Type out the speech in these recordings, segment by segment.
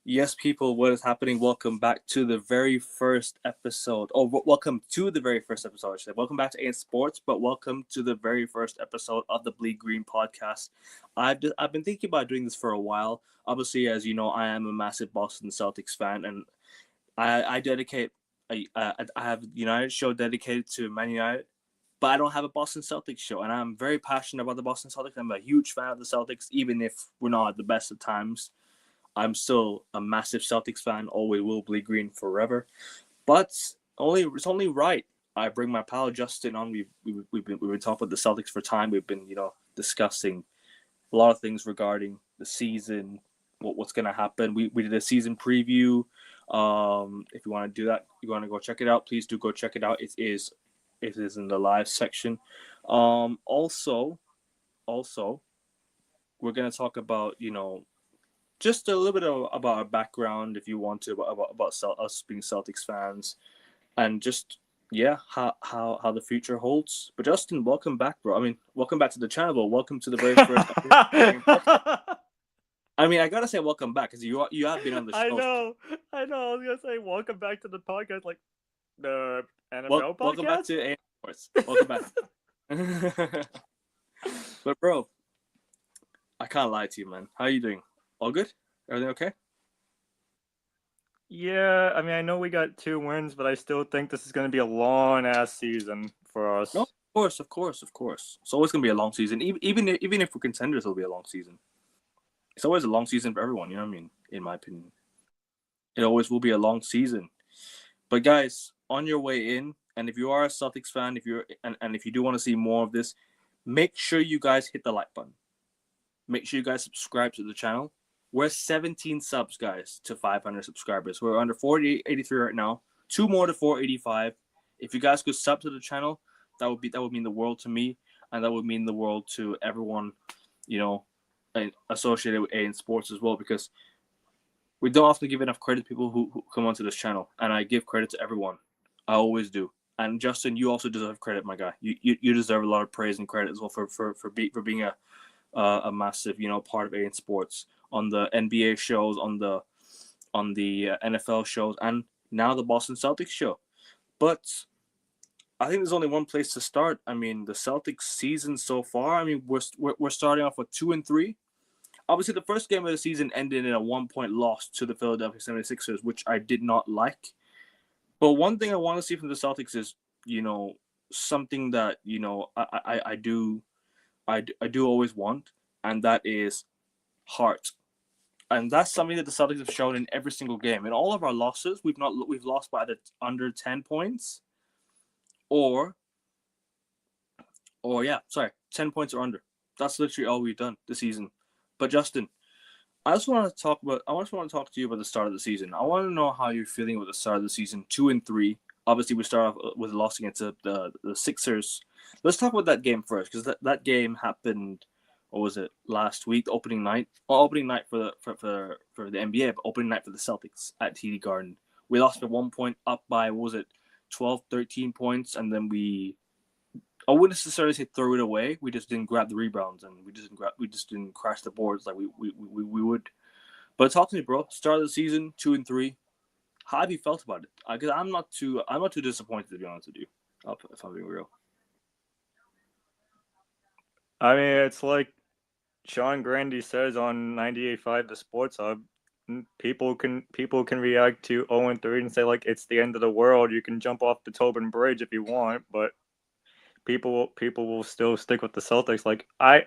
Yes, people, what is happening? Welcome back to the very first episode. Welcome to the very first episode, I should say. Welcome back to AN Sports, but welcome to the very first episode of the Bleed Green podcast. I've been thinking about doing this for a while. Obviously, as you know, I am a massive Boston Celtics fan, and I dedicate I have United show dedicated to Man United, but I don't have a Boston Celtics show, and I'm very passionate about the Boston Celtics. I'm a huge fan of the Celtics, even if we're not at the best of times. I'm still a massive Celtics fan. Always will bleed green forever. But it's only right. I bring my pal Justin on. We've been talking about the Celtics for time. We've been discussing a lot of things regarding the season, what's gonna happen. We did a season preview. If you want to do that, you want to go check it out. Please do go check it out. It is in the live section. Also, we're gonna talk about just a little bit about our background, if you want to, about us being Celtics fans, and just how the future holds. But Justin, welcome back, bro. I mean, welcome back to the channel. But welcome to the very first. I mean, I gotta say welcome back because you have been on the I show. know. I was gonna say welcome back to the podcast, like the NFL Welcome back podcast. to A Sports. Welcome back. But bro, I can't lie to you, man. How are you doing? All good? Everything okay? Yeah, I mean, I know we got 2 wins, but I still think this is gonna be a long ass season for No, us. of course. It's always gonna be a long season. Even if we're contenders, it'll be a long season. It's always a long season for everyone. You know what I mean? In my opinion, it always will be a long season. But guys, on your way in, and if you are a Celtics fan, if you do want to see more of this, make sure you guys hit the like button. Make sure you guys subscribe to the channel. We're 17 subs, guys, to 500 subscribers. We're under 483 right now. 2 more to 485. If you guys could sub to the channel, that would mean the world to me, and that would mean the world to everyone, you know, associated with AN Sports as well, because we don't often give enough credit to people who come onto this channel, and I give credit to everyone. I always do. And Justin, you also deserve credit, my guy. You deserve a lot of praise and credit as well for being a massive part of AN Sports on the NBA shows, on the NFL shows, and now the Boston Celtics show. But I think there's only one place to start. I mean, the Celtics season so far. I mean, we're starting off with 2-3. Obviously, the first game of the season ended in a 1 point loss to the Philadelphia 76ers, which I did not like. But one thing I want to see from the Celtics is, something that I do always want, and that is heart. And that's something that the Celtics have shown in every single game. In all of our losses, we've lost by under 10 points, or 10 points or under. That's literally all we've done this season. But Justin, I just want to talk to you about the start of the season. I want to know how you're feeling with the start of the season, 2-3. Obviously, we start off with a loss against the Sixers. Let's talk about that game first, because that game happened. What was it, last week? The opening night. Well, opening night for the NBA, but opening night for the Celtics at TD Garden. We lost by 1 point, up by, what was it, 12, 13 points, and then I wouldn't necessarily say throw it away. We just didn't grab the rebounds, and we just didn't crash the boards like we would. But talk to me, bro. Start of the season, 2-3. How have you felt about it? Because I'm not too disappointed, to be honest with you. If I'm being real. I mean, it's like Sean Grandy says on 98.5 The Sports Hub. People can react to 0-3 and say like it's the end of the world. You can jump off the Tobin Bridge if you want, but people will still stick with the Celtics. Like I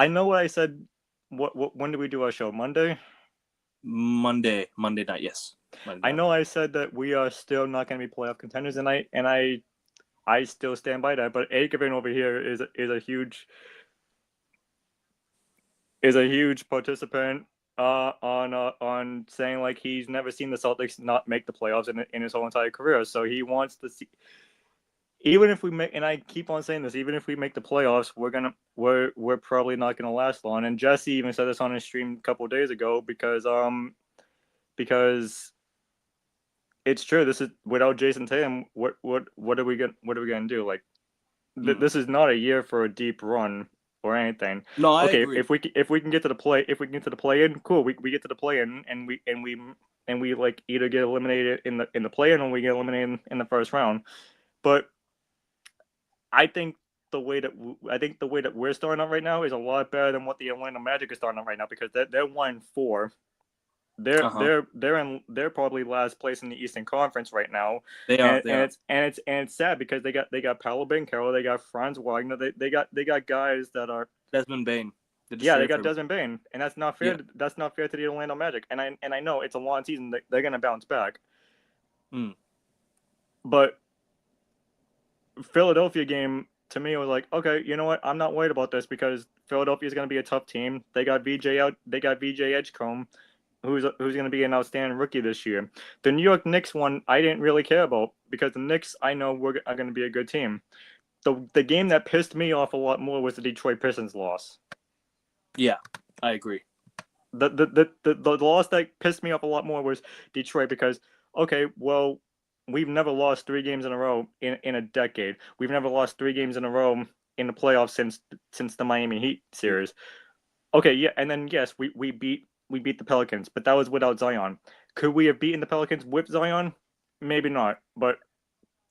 know what I said. What when did we do our show? Monday. Monday night, yes. Monday I night. know I said that we are still not going to be playoff contenders, and I still stand by that. But Akevin over here is a huge participant on saying like he's never seen the Celtics not make the playoffs in his whole entire career. So he wants to see, even if we make, and I keep on saying this, even if we make the playoffs, we're probably not gonna last long. And Jesse even said this on his stream a couple of days ago because it's true. This is without Jason Tatum. What are we gonna do? Like Mm. this is not a year for a deep run. or anything. No, I Okay, agree. if we can get to the play in, cool. We get to the play in, and we like either get eliminated in the play in, or we get eliminated in the first round. But I think the way that we're starting out right now is a lot better than what the Atlanta Magic is starting out right now, because they're 1-4. They're probably last place in the Eastern Conference right now, They are. They are. it's sad because they got Paolo Banchero, they got Franz Wagner, they got guys that are, Desmond Bain. they got Desmond Bain, and that's not fair. Yeah. That's not fair to the Orlando Magic, and I know it's a long season. They're gonna bounce back, but Philadelphia game to me was like, okay, you know what? I'm not worried about this because Philadelphia is gonna be a tough team. They got VJ out. They got VJ Edgecombe, who's going to be an outstanding rookie this year. The New York Knicks one, I didn't really care about because the Knicks, I know are going to be a good team. The game that pissed me off a lot more was the Detroit Pistons loss. Yeah, I agree. The loss that pissed me off a lot more was Detroit because, okay, well, we've never lost 3 games in a row in a decade. We've never lost 3 games in a row in the playoffs since the Miami Heat series. Okay, yeah, and then yes, we beat the Pelicans, but that was without Zion. Could we have beaten the Pelicans with Zion? Maybe not, but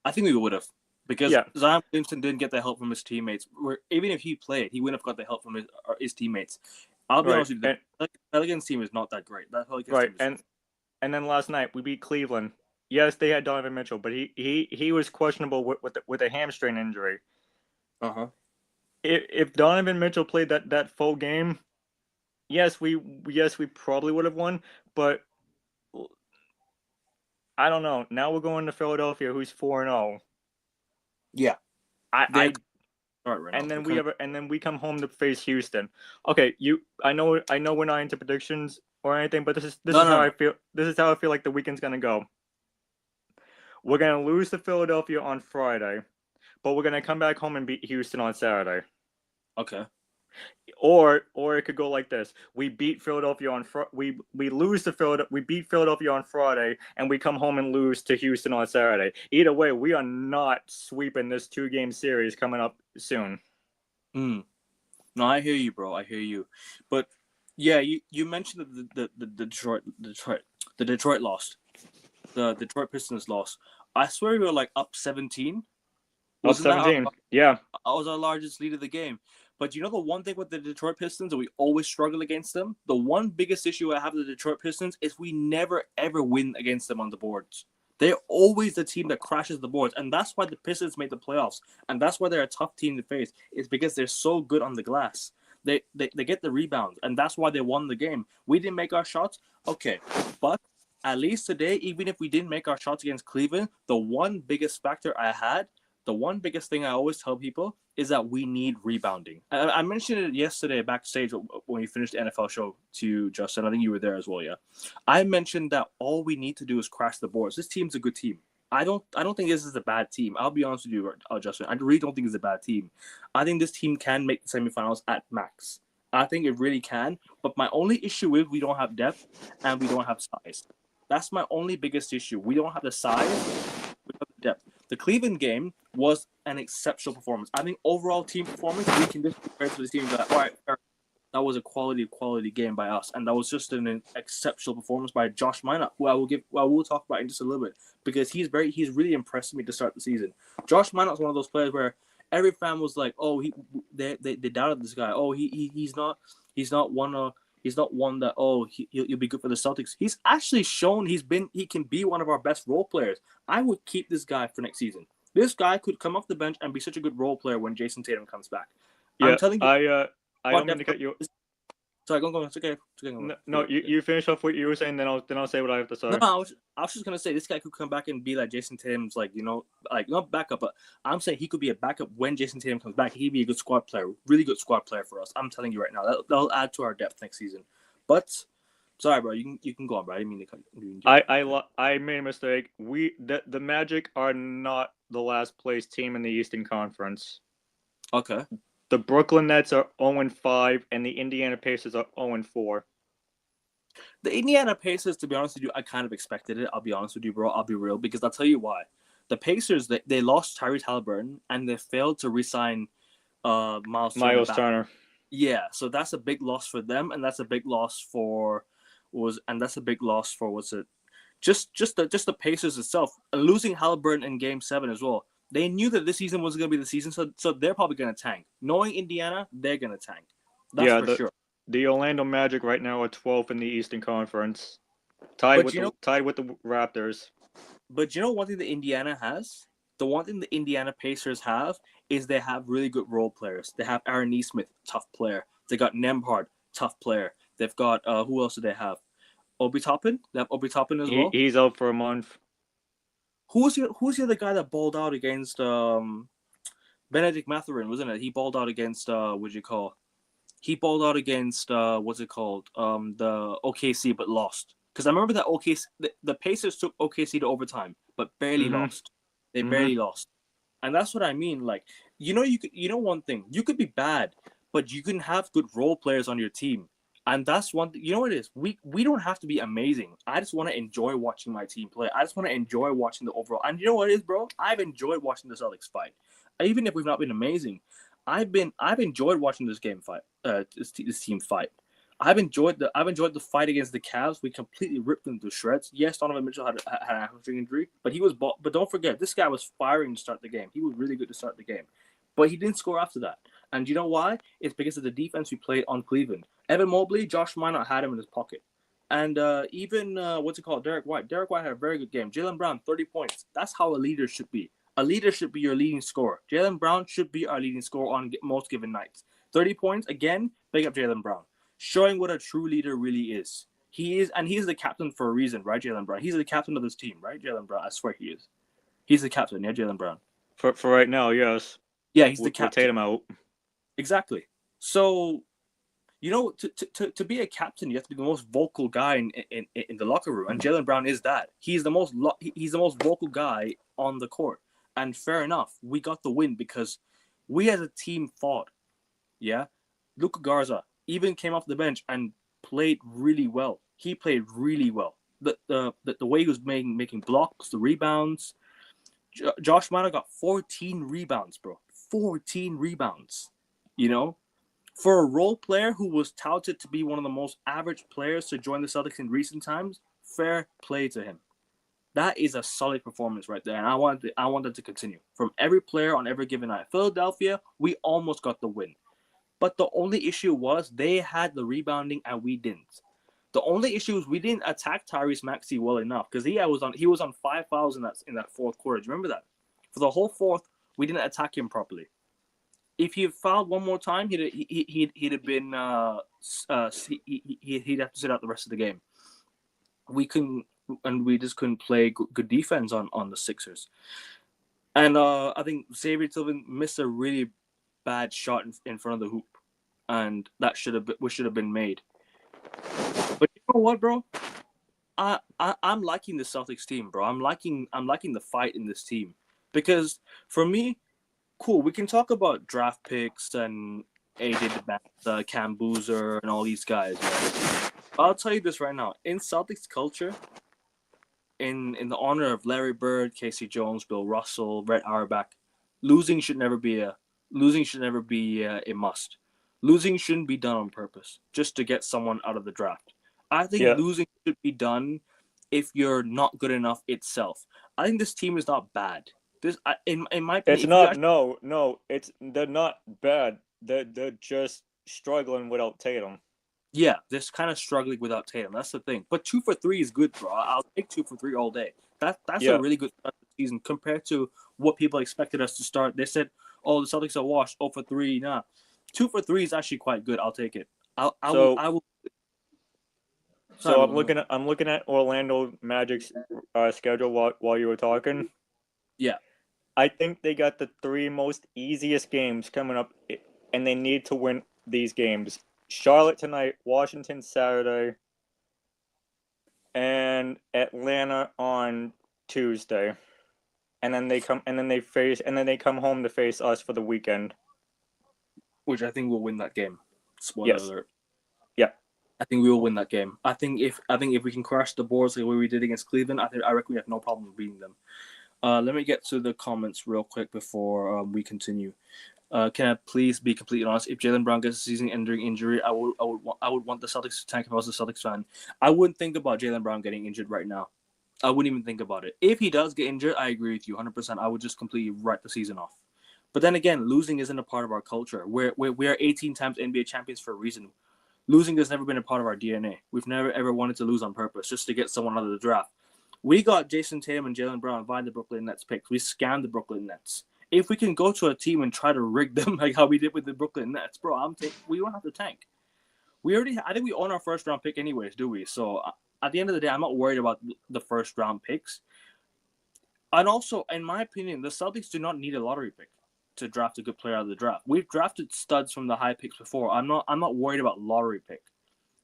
I think we would have, because Zion Williamson didn't get the help from his teammates. Even if he played, he wouldn't have got the help from his teammates. I'll be honest with you, the Pelicans team is not that great. That Pelicans team is... and then last night we beat Cleveland. Yes, they had Donovan Mitchell, but he was questionable with a hamstring injury. If Donovan Mitchell played that full game, yes, we probably would have won, but I don't know. Now we're going to Philadelphia, who's 4-0. Yeah, and then we come home to face Houston. Okay, I know we're not into predictions or anything, but this is how I feel. This is how I feel like the weekend's gonna go. We're gonna lose to Philadelphia on Friday, but we're gonna come back home and beat Houston on Saturday. Okay. Or it could go like this: we beat Philadelphia on we lose to Philadelphia. We beat Philadelphia on Friday, and we come home and lose to Houston on Saturday. Either way, we are not sweeping this 2-game series coming up soon. No, I hear you, bro. I hear you, but yeah, you mentioned the Detroit lost, the Detroit Pistons lost. I swear we were like up 17. Up 17, yeah. I was our largest lead of the game. But you know the one thing with the Detroit Pistons, that we always struggle against them? The one biggest issue I have with the Detroit Pistons is we never, ever win against them on the boards. They're always the team that crashes the boards. And that's why the Pistons made the playoffs. And that's why they're a tough team to face. It's because they're so good on the glass. They get the rebounds. And that's why they won the game. We didn't make our shots. Okay. But at least today, even if we didn't make our shots against Cleveland, the one biggest factor I had, the one biggest thing I always tell people is that we need rebounding. I mentioned it yesterday backstage when we finished the NFL show to Justin. I think you were there as well, yeah. I mentioned that all we need to do is crash the boards. This team's a good team. I don't think this is a bad team. I'll be honest with you, Justin. I really don't think it's a bad team. I think this team can make the semifinals at max. I think it really can. But my only issue is we don't have depth and we don't have size. That's my only biggest issue. We don't have the size, we don't have the depth. The Cleveland game was an exceptional performance. I think overall team performance, we can just compare to the team that, all right, that was a quality game by us, and that was just an exceptional performance by Josh Minott, who we'll talk about in just a little bit, because he's really impressed me to start the season. Josh Minott's one of those players where every fan was like, oh, they doubted this guy. Oh, he's not one that, oh, he'll be good for the Celtics. He's actually shown he can be one of our best role players. I would keep this guy for next season. This guy could come off the bench and be such a good role player when Jason Tatum comes back. Yeah, I'm telling you. I don't mean to cut you. Sorry, go. It's okay. No, you finish off what you were saying, then I'll say what I have to say. No, I was just gonna say this guy could come back and be like Jason Tatum's, like, not backup, but I'm saying he could be a backup when Jason Tatum comes back. He'd be a good squad player, really good squad player for us. I'm telling you right now, that'll add to our depth next season. But sorry, bro, you can go on, bro. I didn't mean to cut you. I made a mistake. The Magic are not the last place team in the Eastern Conference. Okay. The Brooklyn Nets are 0-5, and the Indiana Pacers are 0-4. The Indiana Pacers, to be honest with you, I kind of expected it. I'll be honest with you, bro. I'll be real, because I'll tell you why. The Pacers, they lost Tyrese Halliburton, and they failed to re-sign Miles Turner. Yeah, so that's a big loss for them, and that's a big loss for what's it? Just the Pacers itself. Losing Halliburton in Game 7 as well. They knew that this season was going to be the season, so they're probably going to tank. Knowing Indiana, they're going to tank. That's Yeah, for sure. the Orlando Magic right now are 12th in the Eastern Conference, tied But with the Raptors. But you know one thing that Indiana has? The one thing the Indiana Pacers have is they have really good role players. They have Aaron Nesmith, tough player. They got Nembhard, tough player. They've got who else do they have? Obi Toppin. They have Obi Toppin as well. He's out for a month. Who's the other guy that balled out against Benedict Mathurin, wasn't it? He balled out against what'd you call? He balled out against what's it called? The OKC but lost. Because I remember that OKC the Pacers took OKC to overtime, but barely lost. They barely lost. And that's what I mean. Like, you know one thing, you could be bad, but you can have good role players on your team. And that's one thing, you know what it is? We don't have to be amazing. I just want to enjoy watching my team play. I just want to enjoy watching the overall. And you know what it is, bro? I've enjoyed watching the Celtics fight. Even if we've not been amazing, I've enjoyed watching this game fight. This team fight. I've enjoyed the fight against the Cavs. We completely ripped them to shreds. Yes, Donovan Mitchell had a hamstring injury, but but don't forget, this guy was firing to start the game. He was really good to start the game, but he didn't score after that. And you know why? It's because of the defense we played on Cleveland. Evan Mobley, Josh Minott had him in his pocket, and even what's it called, Derek White. Derek White had a very good game. Jaylen Brown, 30 points. That's how a leader should be. A leader should be your leading scorer. Jaylen Brown should be our leading scorer on most given nights. 30 points again. Big up Jaylen Brown, showing what a true leader really is. He's the captain for a reason, right, Jaylen Brown? He's the captain of this team, right, Jaylen Brown? I swear he is. He's the captain, yeah, Jaylen Brown. For right now, yes. Yeah, he's the captain. Tatum out. Exactly. So, to be a captain, you have to be the most vocal guy in the locker room, and Jaylen Brown is that. He's the most vocal guy on the court, and fair enough, we got the win because we as a team fought. Yeah, Luka Garza even came off the bench and played really well. He played really well. The way he was making blocks, the rebounds. Josh Minott got 14 rebounds, bro. 14 rebounds. For a role player who was touted to be one of the most average players to join the Celtics in recent times, fair play to him. That is a solid performance right there, and I want that to continue from every player on every given night. Philadelphia, we almost got the win. But the only issue was they had the rebounding and we didn't. The only issue is we didn't attack Tyrese Maxey well enough because he was on 5 fouls in that fourth quarter. Do you remember that? For the whole fourth, we didn't attack him properly. If he had fouled one more time, he'd have been he'd have to sit out the rest of the game. We just couldn't play good defense on the Sixers. And I think Xavier Tillman missed a really bad shot in front of the hoop, and that should have been made. But you know what, bro? I'm liking the Celtics team, bro. I'm liking the fight in this team because for me, cool. We can talk about draft picks and AJ DeBanza, Cam Boozer, and all these guys. Right? I'll tell you this right now: in Celtics culture, in the honor of Larry Bird, Casey Jones, Bill Russell, Red Auerbach, losing should never be a must. Losing shouldn't be done on purpose just to get someone out of the draft. I think losing should be done if you're not good enough itself. I think this team is not bad. This, in my opinion, it's not. No. They're not bad. They're just struggling without Tatum. Yeah, they're kind of struggling without Tatum. That's the thing. But 2 for 3 is good, bro. I'll take 2 for 3 all day. That's a really good start to the season compared to what people expected us to start. They said, "Oh, the Celtics are washed. 0 for 3." Nah, 2 for 3 is actually quite good. I'll take it. I will. So I'm looking at Orlando Magic's schedule while you were talking. Yeah. I think they got the 3 most easiest games coming up, and they need to win these games. Charlotte tonight, Washington Saturday, and Atlanta on Tuesday. And then they come home to face us for the weekend. Which I think we'll win that game. Spoiler alert. Yeah. I think we will win that game. I think if we can crash the boards the way we did against Cleveland, I reckon we have no problem beating them. Let me get to the comments real quick before we continue. Can I please be completely honest? If Jaylen Brown gets a season-ending injury, I would want the Celtics to tank if I was a Celtics fan. I wouldn't think about Jaylen Brown getting injured right now. I wouldn't even think about it. If he does get injured, I agree with you 100%. I would just completely write the season off. But then again, losing isn't a part of our culture. We are 18 times NBA champions for a reason. Losing has never been a part of our DNA. We've never ever wanted to lose on purpose just to get someone out of the draft. We got Jason Tatum and Jaylen Brown via the Brooklyn Nets picks. We scammed the Brooklyn Nets. If we can go to a team and try to rig them like how we did with the Brooklyn Nets, bro, we don't have to tank. I think we own our first round pick anyways, do we? So at the end of the day, I'm not worried about the first round picks. And also, in my opinion, the Celtics do not need a lottery pick to draft a good player out of the draft. We've drafted studs from the high picks before. I'm not worried about lottery pick.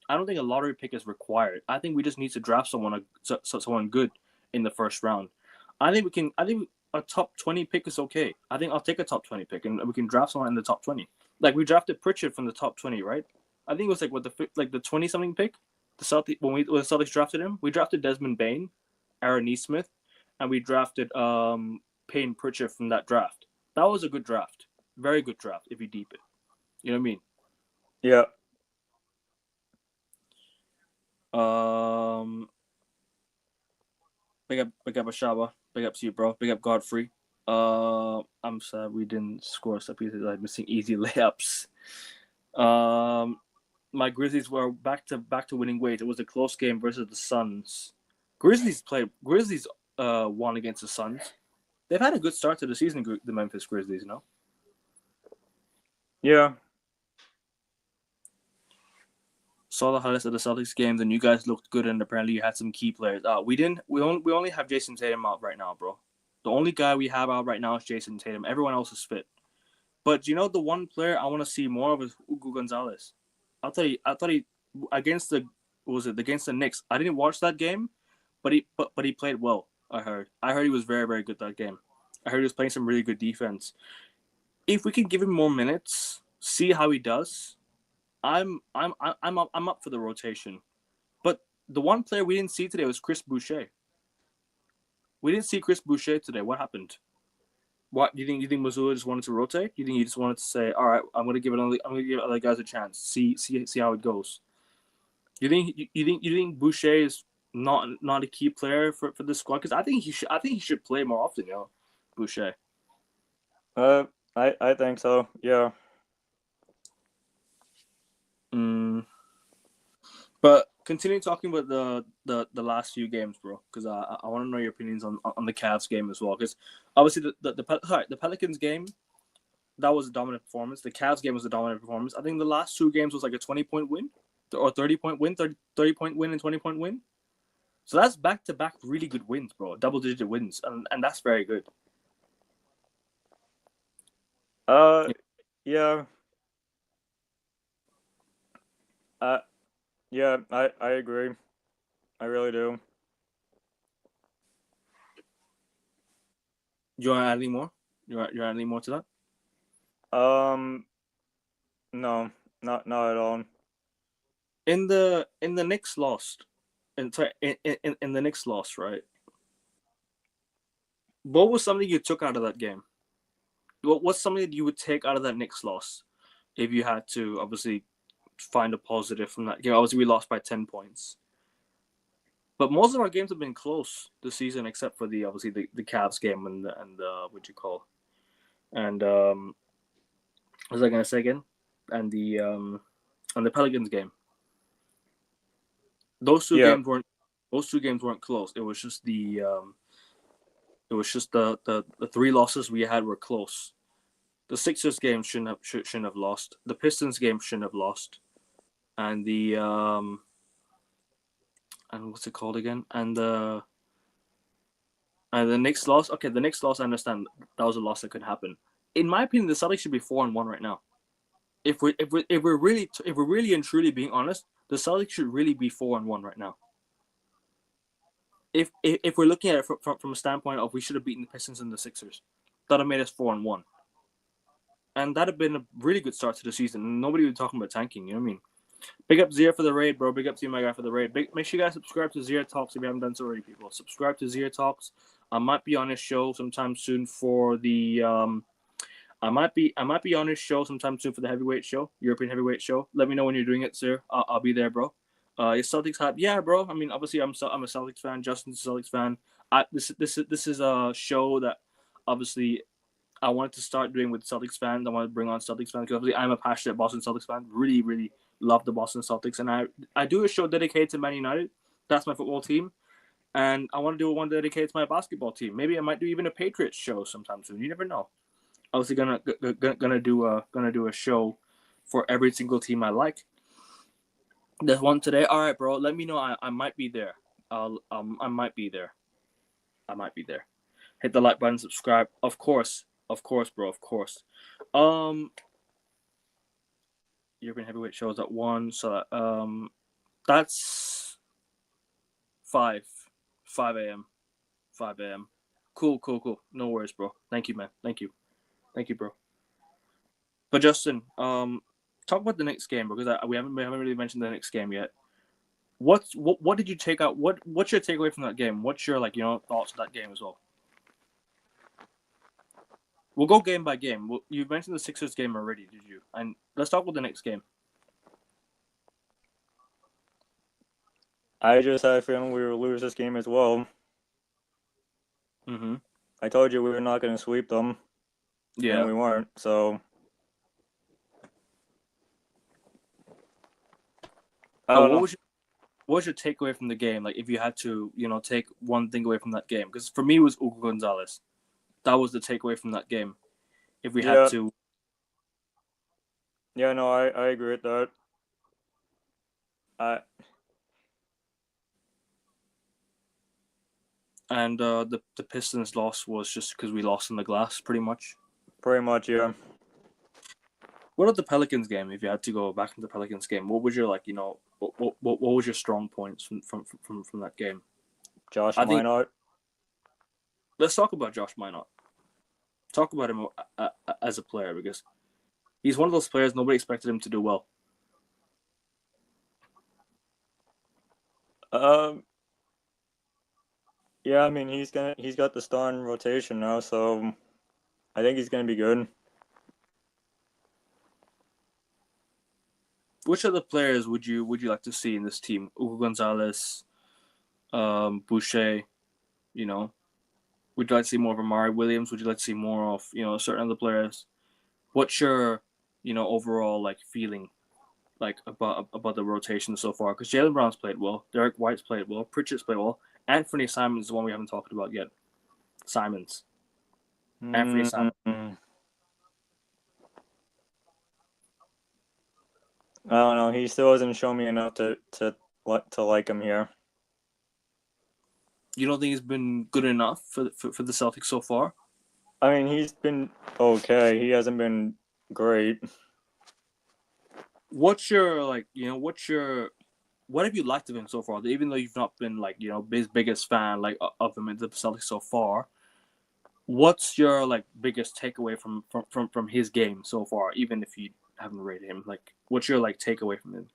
I don't think a lottery pick is required. I think we just need to draft someone good in the first round. I think a top 20 pick is okay. I think I'll take a top 20 pick and we can draft someone in the top 20. Like we drafted Pritchard from the top 20, right? I think it was like the 20 something pick. The Celtics drafted him, we drafted Desmond Bain, Aaron Nesmith, and we drafted Payne Pritchard from that draft. That was a good draft. Very good draft if you deep it. You know what I mean? Yeah. Big up Ashaba. Big up to you, bro. Big up Godfrey. I'm sad we didn't score some pieces like missing easy layups. My Grizzlies were back to winning ways. It was a close game versus the Suns. Grizzlies won against the Suns. They've had a good start to the season, the Memphis Grizzlies, you know? Yeah. Saw the highlights of the Celtics games, and you guys looked good, and apparently you had some key players. We didn't. We only have Jason Tatum out right now, bro. The only guy we have out right now is Jason Tatum. Everyone else is fit. But you know the one player I want to see more of is Hugo Gonzalez. I thought he against the Knicks. I didn't watch that game, but he played well. I heard he was very, very good that game. I heard he was playing some really good defense. If we can give him more minutes, see how he does. I'm up for the rotation. But the one player we didn't see today was Chris Boucher. We didn't see Chris Boucher today. What happened? What do you think Missoula just wanted to rotate? Do you think he just wanted to say, all right, I'm gonna give other guys a chance. See how it goes. You think Boucher is not a key player for this squad? Because I think he should play more often, you know, Boucher. I think so. Yeah. But continue talking about the last few games, bro, because I want to know your opinions on the Cavs game as well. Because obviously the Pelicans game, that was a dominant performance. The Cavs game was a dominant performance. I think the last two games was like a 20-point win or 30-point win, 30-point win and 20-point win. So that's back-to-back really good wins, bro. Double-digit wins, and that's very good. Yeah. Yeah, I agree. I really do. You want to add any more? You want to add any more to that? No, not at all. In the Knicks lost, in the Knicks lost, right? What was something you took out of that game? What's something that you would take out of that Knicks loss if you had to obviously find a positive from that game? Obviously, we lost by 10 points. But most of our games have been close this season, except for the Cavs game and what you call, and what was I gonna say again? And the Pelicans game. Those two games weren't close. It was just the three losses we had were close. The Sixers game shouldn't have lost. The Pistons game shouldn't have lost, and the and what's it called again? And the Knicks loss. Okay, the Knicks loss. I understand that was a loss that could happen. In my opinion, the Celtics should be 4-1 right now. If we're really and truly being honest, the Celtics should really be 4-1 right now. If we're looking at it from a standpoint of we should have beaten the Pistons and the Sixers, that'd have made us 4-1, and that'd have been a really good start to the season. Nobody would be talking about tanking. You know what I mean? Big up Zia for the raid, bro. Big up to you, my guy, for the raid. Make sure you guys subscribe to Zia Talks if you haven't done so already, people. Subscribe to Zia Talks. I might be on his show sometime soon for the I might be on his show sometime soon for the heavyweight show, European heavyweight show. Let me know when you're doing it, sir. I'll be there, bro. Your Celtics hype, yeah, bro. I mean, obviously, I'm a Celtics fan. Justin's a Celtics fan. This is a show that obviously I wanted to start doing with Celtics fans. I want to bring on Celtics fans because obviously I'm a passionate Boston Celtics fan. Really, really love the Boston Celtics, and I do a show dedicated to Man United. That's my football team, and I want to do one dedicated to my basketball team. Maybe I might do even a Patriots show sometime soon. You never know. Obviously, gonna do a show for every single team I like. There's one today. All right, bro. Let me know. I might be there. I might be there. I might be there. Hit the like button, subscribe. Of course, bro. Of course. European heavyweight shows at 1, so that's 5 a.m. 5 a.m. Cool. No worries, bro. Thank you, man. Thank you, bro. But Justin, talk about the next game because we haven't really mentioned the next game yet. What did you take out? What's your takeaway from that game? What's your thoughts of that game as well? We'll go game by game. You mentioned the Sixers game already, did you? And let's talk about the next game. I just had a feeling we would lose this game as well. Mm-hmm. I told you we were not going to sweep them. Yeah. And we weren't, so... What was your takeaway from the game? Like, if you had to, take one thing away from that game, because for me it was Hugo Gonzalez. That was the takeaway from that game. If we had to. Yeah, no, I agree with that. And the Pistons loss was just because we lost in the glass, pretty much. Pretty much, yeah. What about the Pelicans game? If you had to go back into the Pelicans game, what was your what was your strong points from that game? Josh Minott. Let's talk about Josh Minott. Talk about him as a player because he's one of those players nobody expected him to do well. Yeah, I mean he's got the starting rotation now, so I think he's gonna be good. Which other players would you like to see in this team? Hugo Gonzalez, Boucher, would you like to see more of Amari Williams? Would you like to see more of, certain other players? What's your, overall feeling about the rotation so far? Because Jaylen Brown's played well, Derek White's played well, Pritchard's played well, Anthony Simons is the one we haven't talked about yet. Simons. Anthony Simons. I don't know. He still hasn't shown me enough to like him here. You don't think he's been good enough for the Celtics so far? I mean, he's been okay. He hasn't been great. What have you liked of him so far? Even though you've not been his biggest fan of him in the Celtics so far, what's your biggest takeaway from his game so far? Even if you haven't rated him, what's your takeaway from him?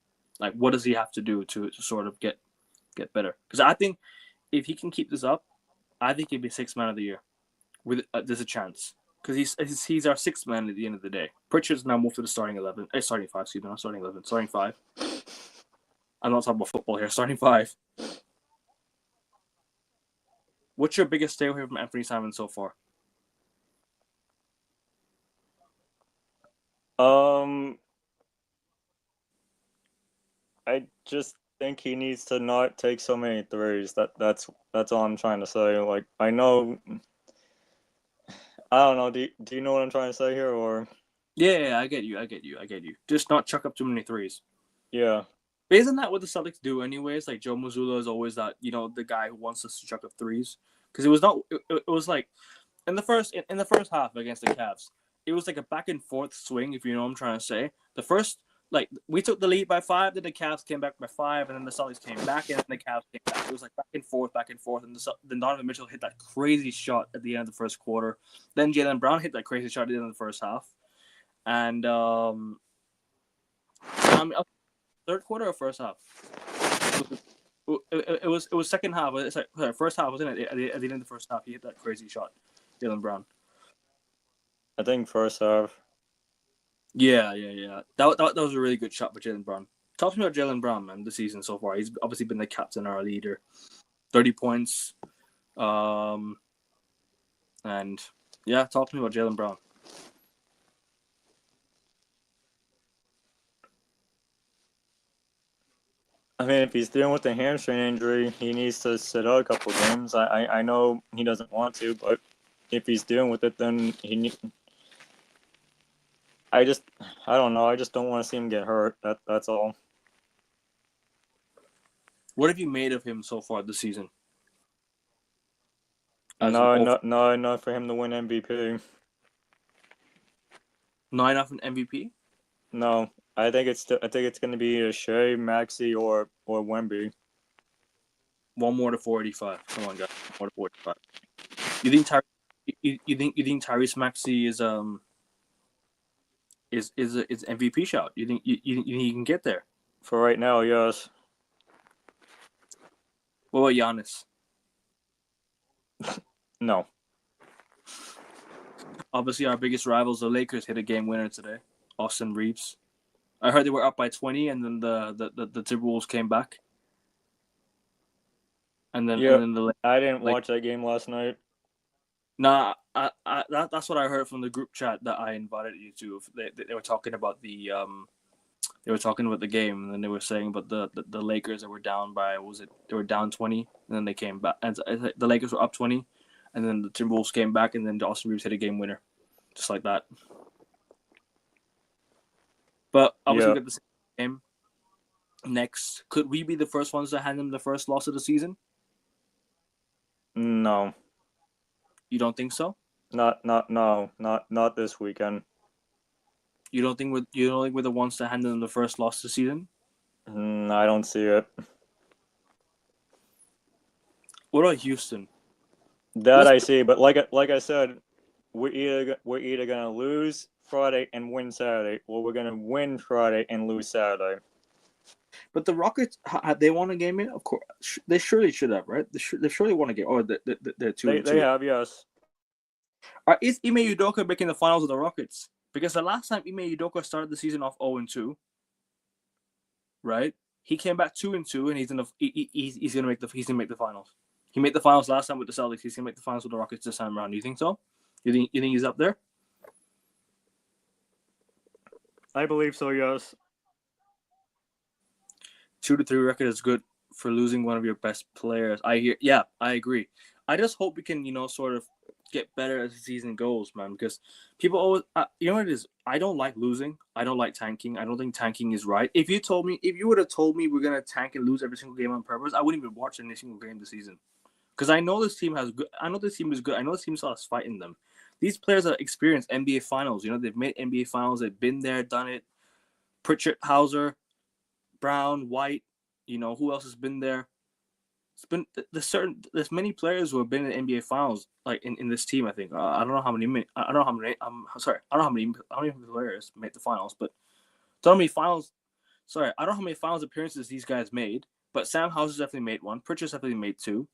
What does he have to do to sort of get better? Because I think if he can keep this up, I think he'd be sixth man of the year. There's a chance because he's our sixth man at the end of the day. Pritchard's now moved to the starting 11. Starting 5, excuse me, not starting 11. Starting 5. I'm not talking about football here. Starting 5. What's your biggest takeaway from Anthony Simons so far? I just think he needs to not take so many threes. That's all I'm trying to say. I know. I don't know. Do you know what I'm trying to say here, or? Yeah, I get you. Just not chuck up too many threes. Yeah. But isn't that what the Celtics do anyways? Joe Mazzulla is always that, the guy who wants us to chuck up threes. Because it was not. It was in the first half against the Cavs, it was a back and forth swing. If you know what I'm trying to say. The first. We took the lead by 5, then the Cavs came back by 5, and then the Celtics came back, and then the Cavs came back. It was back and forth, and then Donovan Mitchell hit that crazy shot at the end of the first quarter. Then Jaylen Brown hit that crazy shot at the end of the first half. And third quarter or first half? It was second half. It's first half, wasn't it? At the end of the first half, he hit that crazy shot, Jaylen Brown. I think first half. Yeah. That was a really good shot by Jaylen Brown. Talk to me about Jaylen Brown, man, this season so far. He's obviously been the captain, our leader. 30 points. And yeah, talk to me about Jaylen Brown. I mean, if he's dealing with a hamstring injury, he needs to sit out a couple games. I know he doesn't want to, but if he's dealing with it, then I don't know. I just don't want to see him get hurt. That's all. What have you made of him so far this season? No, enough for him to win MVP. Not enough an MVP? No, I think it's going to be a Shea, Maxey, or Wemby. One more to 485. Come on, guys. One more to 485. You think Tyrese Maxey is an MVP shout? You think you can get there? For right now, yes. What about Giannis? No. Obviously, our biggest rivals, the Lakers, hit a game winner today. Austin Reeves. I heard they were up by 20, and then the Timberwolves came back. And then I didn't watch that game last night. Nah, that's what I heard from the group chat that I invited you to. They were talking about the game, and then they were saying about the Lakers that were down by they were down 20, and then they came back, and the Lakers were up 20, and then the Timberwolves came back, and then Austin Reeves hit a game winner, just like that. But obviously, we got the same game next. Could we be the first ones to hand them the first loss of the season? No. You don't think so? Not this weekend. You don't think we're the ones to hand them the first loss of the season? I don't see it. What about Houston? I see, but like I said, we're either gonna lose Friday and win Saturday, or we're gonna win Friday and lose Saturday. But the Rockets, have they won a game yet? Of course, they surely should have, right? They surely won a game. Or they're 2-2. They have, yes. Is Ime Udoka making the finals of the Rockets? Because the last time Ime Udoka started the season off 0-2, right? He came back 2-2, and he's gonna make the finals. He made the finals last time with the Celtics. He's gonna make the finals with the Rockets this time around. Do you think so? You think he's up there? I believe so, yes. 2-3 record is good for losing one of your best players. I agree. I just hope we can, sort of get better as the season goes, man. Because people always, you know what it is? I don't like losing. I don't like tanking. I don't think tanking is right. If you would have told me we're gonna tank and lose every single game on purpose, I wouldn't even watch any single game this season. Because I know this team has good. I know this team is good. I know this team still has fight in them. These players are experienced NBA finals. They've made NBA finals. They've been there, done it. Pritchard, Hauser, Brown, White. Who else has been there? It's been there's many players who have been in NBA finals, like in this team. I think I don't know how many. I don't know how many. I don't know how many players made the finals, but don't know how many finals. Sorry, I don't know how many finals appearances these guys made. But Sam Hauser's definitely made one. Pritchard's definitely made two.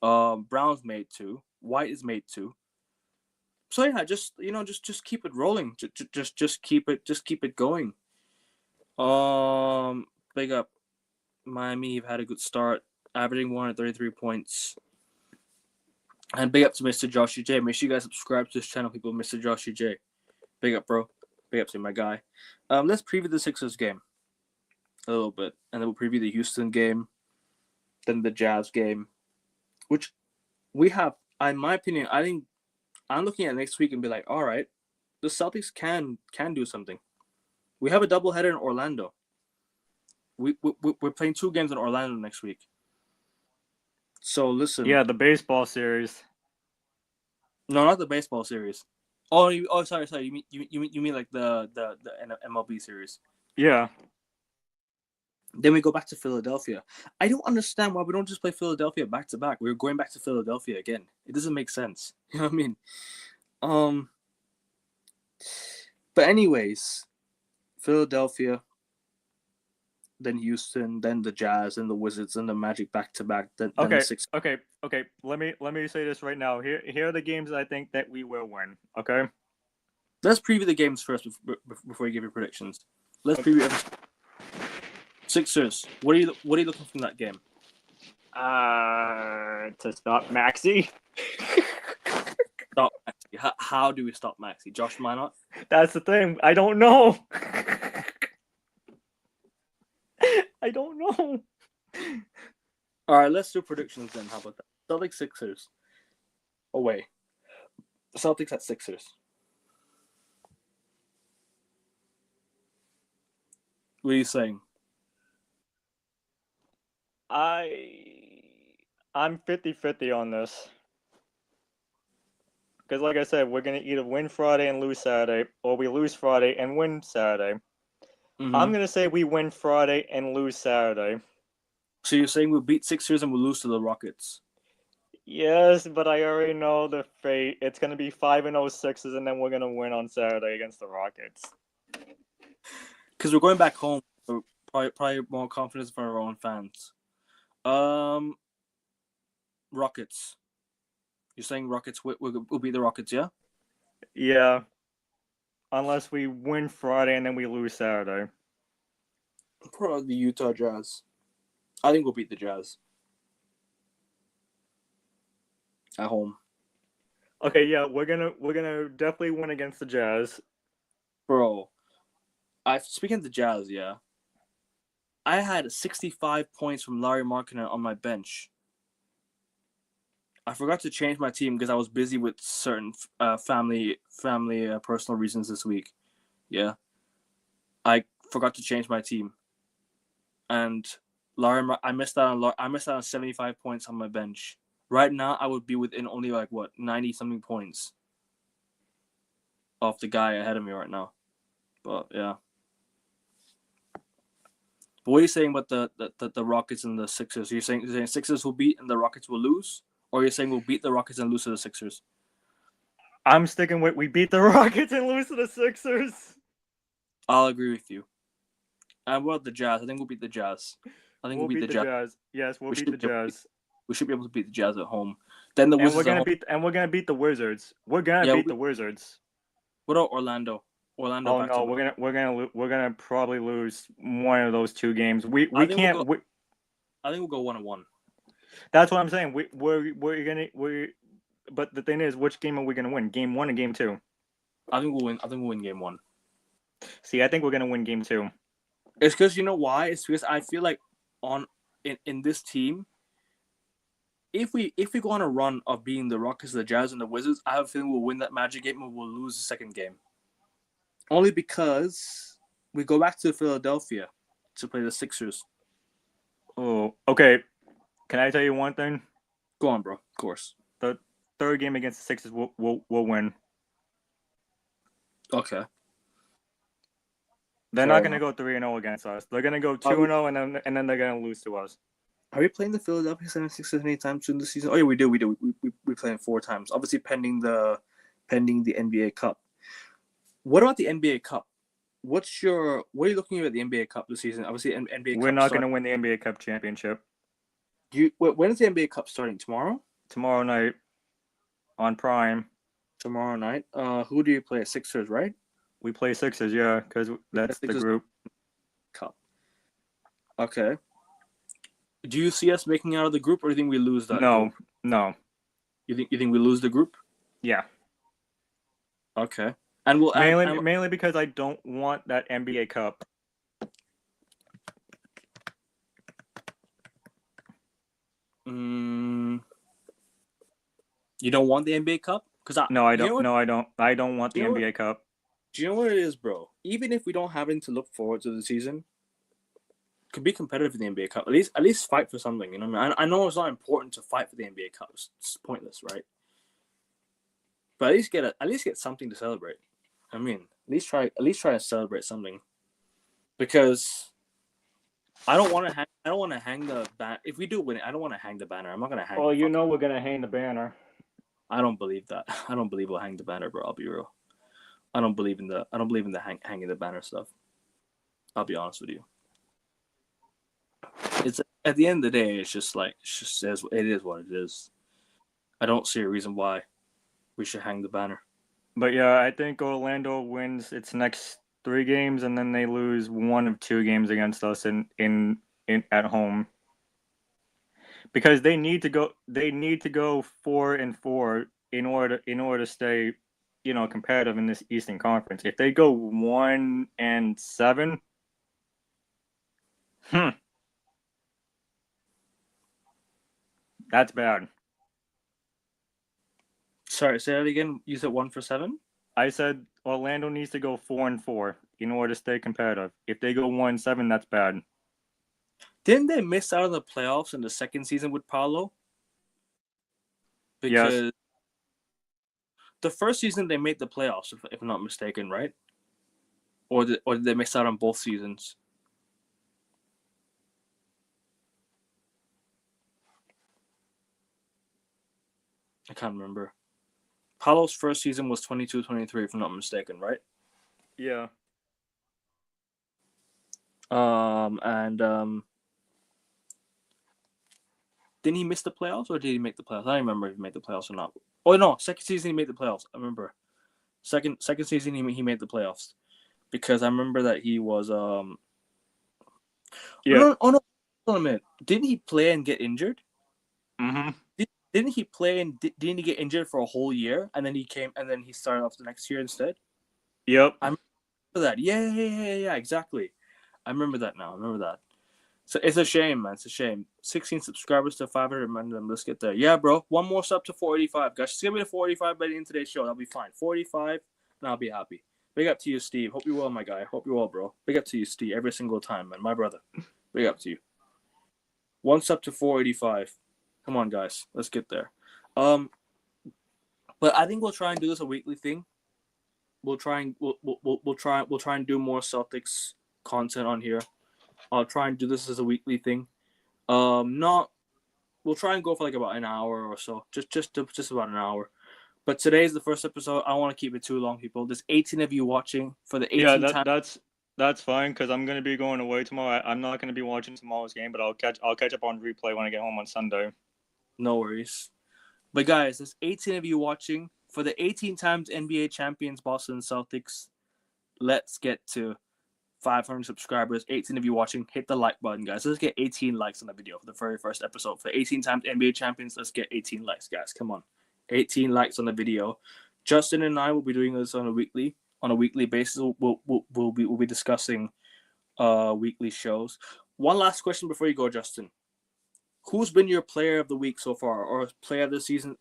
Brown's made two. White is made two. So yeah, just keep it rolling. Just keep it going. Big up Miami. You've had a good start, averaging 133 points. And big up to Mr. Josh J. Make sure you guys subscribe to this channel, people. Mr. Josh J. Big up, bro. Big up to my guy. Let's preview the Sixers game a little bit, and then we'll preview the Houston game, then the Jazz game, which we have. In my opinion, I think I'm looking at next week and be like, all right, the Celtics can do something. We have a doubleheader in Orlando. We're playing 2 games in Orlando next week. So listen. Yeah, the baseball series. No, not the baseball series. Oh, sorry. You mean like the MLB series? Yeah. Then we go back to Philadelphia. I don't understand why we don't just play Philadelphia back to back. We're going back to Philadelphia again. It doesn't make sense. You know what I mean? But anyways, Philadelphia, then Houston, then the Jazz, and the Wizards, and the Magic back to back. Then the Sixers. Okay. Let me say this right now. Here are the games I think that we will win. Okay. Let's preview the games first before you give your predictions. Let's preview Sixers. What are you looking from that game? To stop Maxey. Stop Maxey. How do we stop Maxey? Josh Minott? That's the thing. I don't know. I don't know. All right, let's do predictions then. How about that? Celtics Sixers. Away. Celtics at Sixers. What are you saying? I'm 50-50 on this. Because like I said, we're going to either win Friday and lose Saturday, or we lose Friday and win Saturday. Mm-hmm. I'm going to say we win Friday and lose Saturday. So you're saying we'll beat Sixers and we'll lose to the Rockets? Yes, but I already know the fate. It's going to be 5-0 Sixers, and then we're going to win on Saturday against the Rockets. Because we're going back home. So probably more confidence from our own fans. Rockets. You're saying Rockets will beat the Rockets, yeah? Yeah. Unless we win Friday and then we lose Saturday. Probably the Utah Jazz. I think we'll beat the Jazz. At home. Okay, yeah, we're gonna definitely win against the Jazz. Bro. Speaking of the Jazz, yeah. I had 65 points from Larry Markkinen on my bench. I forgot to change my team because I was busy with certain family personal reasons this week. Yeah, I forgot to change my team, and I missed out on 75 points on my bench. Right now, I would be within only 90 something points of the guy ahead of me right now. But yeah. But what are you saying about the Rockets and the Sixers? You're saying Sixers will beat and the Rockets will lose? Or you're saying we'll beat the Rockets and lose to the Sixers? I'm sticking with we beat the Rockets and lose to the Sixers. I'll agree with you. And what about the Jazz? I think we'll beat the Jazz. I think we'll beat the Jazz. Yes, we'll beat the Jazz. We should be able to beat the Jazz at home. Then the Wizards we're gonna beat the Wizards. We're gonna beat the Wizards. What about Orlando? Oh no, we're gonna probably lose one of those two games. We can't. I think we'll go 1-1. That's what I'm saying. But the thing is, which game are we gonna win? Game 1 or game 2? I think we'll win game 1. See, I think we're gonna win game 2. It's because you know why? It's because I feel like in this team, if we go on a run of being the Rockets, the Jazz, and the Wizards, I have a feeling we'll win that Magic game and we'll lose the second game. Only because we go back to Philadelphia to play the Sixers. Oh, okay. Can I tell you one thing? Go on, bro. Of course. The third game against the Sixers, we'll win. Okay. They're not going to go 3-0 against us. They're going to go 2-0, and then they're going to lose to us. Are we playing the Philadelphia 76ers anytime soon this season? Oh yeah, we do. We play them 4 times. Obviously, pending the NBA Cup. What about the NBA Cup? What are you looking at the NBA Cup this season? Obviously, NBA. We're not going to win the NBA Cup championship. When is the NBA Cup starting? Tomorrow? Tomorrow night, on Prime. Tomorrow night. Who do you play? Sixers, right? We play Sixers, yeah, because that's the group. Cup. Okay. Do you see us making out of the group, or do you think we lose that? No. You think we lose the group? Yeah. Okay. And we'll mainly because I don't want that NBA Cup. You don't want the NBA Cup? No, I don't. No, I don't. I don't want the NBA Cup. Do you know what it is, bro? Even if we don't have anything to look forward to the season, could be competitive in the NBA Cup. At least fight for something. You know what I mean? I know it's not important to fight for the NBA Cup. It's pointless, right? But at least get something to celebrate. I mean, at least try to celebrate something. Because I don't want to hang the banner. If we do win it, I don't want to hang the banner. I'm not gonna hang. Oh, you know we're gonna hang the banner. I don't believe that. I don't believe we'll hang the banner, bro. I'll be real. I don't believe in the hanging the banner stuff. I'll be honest with you. It's at the end of the day, it is what it is. I don't see a reason why we should hang the banner. But yeah, I think Orlando wins its next 3 games, and then they lose one of 2 games against us in at home because they need to go. They need to go 4-4 in order to stay, competitive in this Eastern Conference. If they go 1-7, hmm, that's bad. Sorry, say that again. You said 1-7. I said Orlando needs to go 4-4 in order to stay competitive. If they go 1-7, that's bad. Didn't they miss out on the playoffs in the second season with Paolo? Yes. Because the first season they made the playoffs, if I'm not mistaken, right? Or did they miss out on both seasons? I can't remember. Paolo's first season was 22-23, if I'm not mistaken, right? Yeah. And didn't he miss the playoffs or did he make the playoffs? I don't remember if he made the playoffs or not. Oh no, second season he made the playoffs. I remember. Second season he made the playoffs because I remember that he was Yeah. oh no, hold on a minute. Didn't he play and get injured? Mm-hmm. Didn't he play and didn't he get injured for a whole year and then he started off the next year instead? Yep. I remember that. Yeah, exactly. I remember that now. I remember that. So it's a shame, man. It's a shame. 16 subscribers to 500, man. Let's get there. Yeah, bro. One more sub to 485. Guys, just give me to 485 by the end of today's show. That'll be fine. 45, and I'll be happy. Big up to you, Steve. Hope you're well, my guy. Hope you're well, bro. Big up to you, Steve. Every single time, man. My brother. Big up to you. One sub to 485. Come on, guys. Let's get there. But I think we'll try and do this a weekly thing. We'll try and we'll try and do more Celtics content on here. I'll try and do this as a weekly thing. Not we'll try and go for like about an hour or so, just about an hour. But today is the first episode. I don't want to keep it too long, people. There's 18 of you watching for the 18th Yeah, time. that's fine because I'm gonna be going away tomorrow. I'm not gonna be watching tomorrow's game, but I'll catch up on replay when I get home on Sunday. No worries. But guys, there's 18 of you watching for the 18 times NBA champions Boston Celtics. Let's get to 500 subscribers. 18 of you watching. Hit the like button, guys. Let's get 18 likes on the video for the very first episode. For 18 times NBA champions, let's get 18 likes, guys. Come on. 18 likes on the video. Justin and I will be doing this on a weekly basis. We'll be discussing weekly shows. One last question before you go, Justin. Who's been your player of the week so far, or player of the season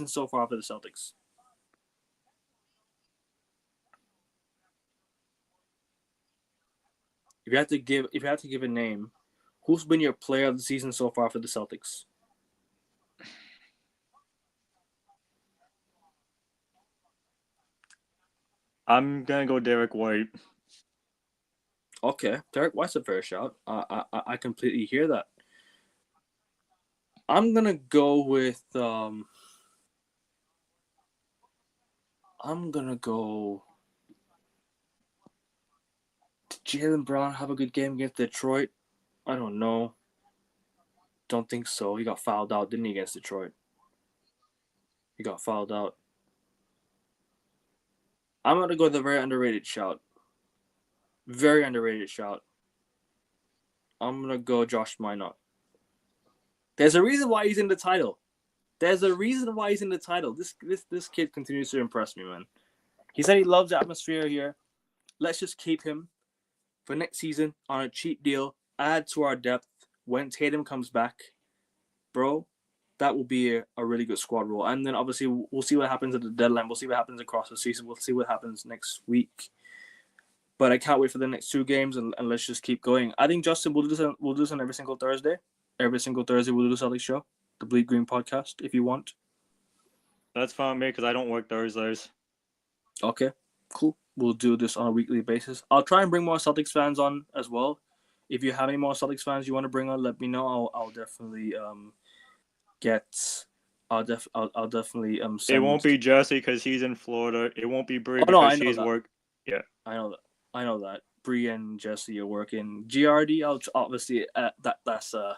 so far for the Celtics? If you had to give a name, who's been your player of the season so far for the Celtics? I'm gonna go Derek White. Okay, Derek White's a fair shout. I completely hear that. I'm gonna go with I'm gonna go. Did Jaylen Brown have a good game against Detroit? I don't know. Don't think so. He got fouled out, didn't he, against Detroit? He got fouled out. I'm gonna go with a very underrated shout. Very underrated shout. I'm gonna go Josh Minott. There's a reason why he's in the title. This kid continues to impress me, man. He said he loves the atmosphere here. Let's just keep him for next season on a cheap deal. Add to our depth when Tatum comes back, bro. That will be a really good squad role. And then obviously we'll see what happens at the deadline. We'll see what happens across the season. We'll see what happens next week. But I can't wait for the next 2 games, and let's just keep going. I think Justin will do this on every single Thursday. Every single Thursday we'll do the Celtics show, the Bleed Green podcast, if you want. That's fine with me because I don't work Thursdays. Okay, cool. We'll do this on a weekly basis. I'll try and bring more Celtics fans on as well. If you have any more Celtics fans you want to bring on, let me know. I'll definitely I'll definitely send. It won't be Jesse because he's in Florida. It won't be Bree no, I because know she's that. work. Yeah, I know that. Bree and Jesse are working. GRD, I'll obviously that's a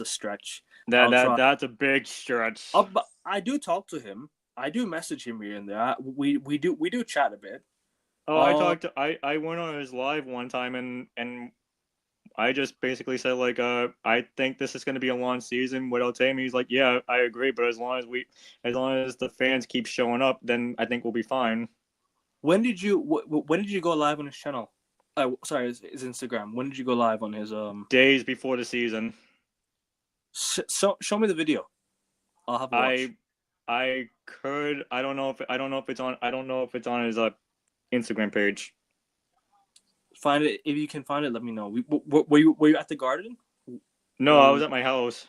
stretch. that's a big stretch. But I do talk to him. I do message him here and there. We do chat a bit. Oh, I went on his live one time and I just basically said like I think this is going to be a long season without Tatum. He's like, yeah, I agree, but as long as the fans keep showing up, then I think we'll be fine. When did you go live on his channel? Sorry, his Instagram. When did you go live on his Days before the season. Show me the video. I'll have a watch. I don't know if it's on his Instagram page. Find it if you can find it. Let me know. Were you at the Garden? No, I Or was at my house.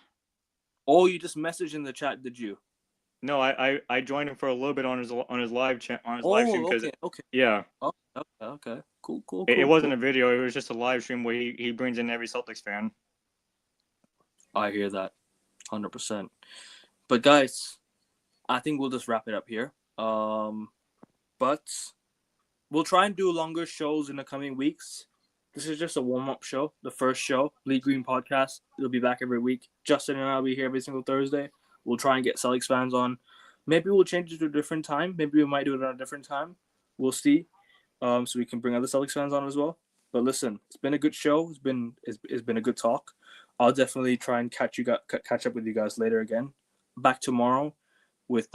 oh, you just messaged in the chat? Did you? No, I joined him for a little bit on his live live stream Oh, because okay. yeah, Okay. Cool. it wasn't a video. It was just a live stream where he brings in every Celtics fan. I hear that, 100%. But guys, I think we'll just wrap it up here. But we'll try and do longer shows in the coming weeks. This is just a warm-up show, the first show, Bleed Green Podcast. It'll be back every week. Justin and I will be here every single Thursday. We'll try and get Celtics fans on. Maybe we'll change it to a different time. Maybe we might do it on a different time. We'll see. So we can bring other Celtics fans on as well. But listen, it's been a good show. It's been a good talk. I'll definitely try and catch up with you guys later again. Back tomorrow with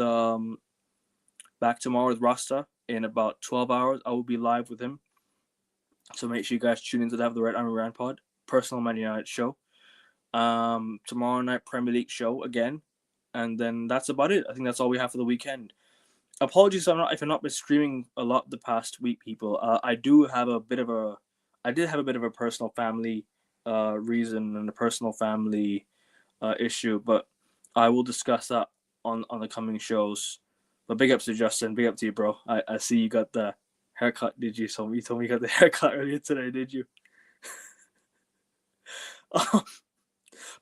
Rasta in about 12 hours. I will be live with him. So make sure you guys tune into the Have the Red Army Rand Pod, personal Man United show. Tomorrow night Premier League show again, and then that's about it. I think that's all we have for the weekend. Apologies if I've not been streaming a lot the past week, people. I did have a bit of a personal family reason and a personal family issue, but I will discuss that on the coming shows. But big ups to Justin, big up to you, bro. I see you got the haircut. Did you? You told me you got the haircut earlier today, did you?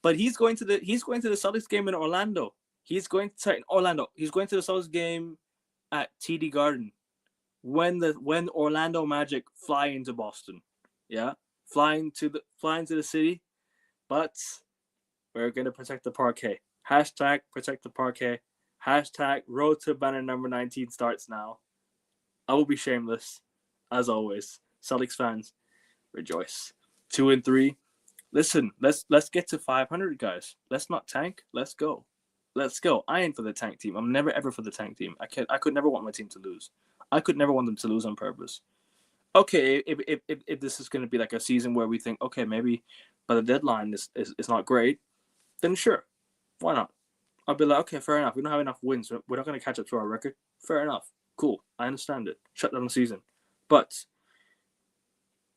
But he's going to the Celtics game in Orlando. He's going to the Celtics game at TD Garden when Orlando Magic fly into Boston. Yeah, flying to the city, but we're gonna protect the parquet. Hashtag protect the parquet. Hashtag road to banner number 19 starts now. I will be shameless, as always. Celtics fans, rejoice. 2 and 3. Listen, let's get to 500, guys. Let's not tank. Let's go. I ain't for the tank team. I'm never ever for the tank team. I could never want my team to lose. I could never want them to lose on purpose. Okay, if this is going to be like a season where we think, okay, maybe by the deadline is not great, then sure, why not? I'll be like, okay, fair enough. We don't have enough wins. We're not going to catch up to our record. Fair enough. Cool. I understand it. Shut down the season. But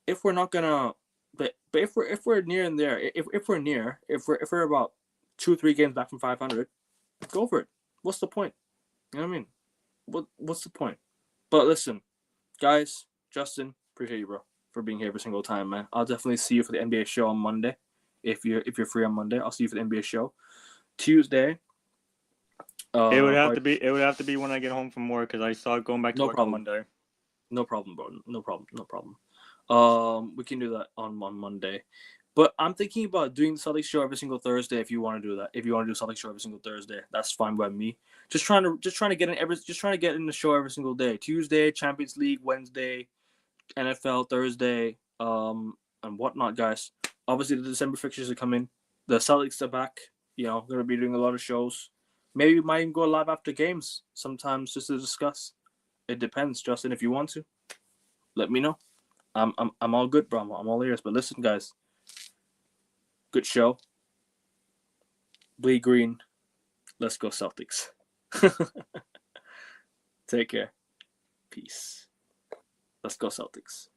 if we're not gonna, but if we're near and there, if we're about 2-3 games back from 500, go for it. What's the point? You know what I mean? What's the point? But listen, guys, Justin, appreciate you, bro, for being here every single time, man. I'll definitely see you for the NBA show on Monday. If you're free on Monday, I'll see you for the NBA show. Tuesday. It would have to be when I get home from work because I saw going back to work on Monday. No problem, bro. No problem. We can do that on Monday. But I'm thinking about doing the Celtics show every single Thursday. If you want to do that, if you want to do Celtics show every single Thursday, that's fine by me. Just trying to get in the show every single day. Tuesday, Champions League. Wednesday, NFL. Thursday, and whatnot, guys. Obviously, the December fixtures are coming. The Celtics are back. You know, going to be doing a lot of shows. Maybe we might even go live after games sometimes just to discuss. It depends, Justin. If you want to, let me know. I'm all good, bro. I'm all ears. But listen, guys. Good show. Bleed green. Let's go Celtics. Take care. Peace. Let's go Celtics.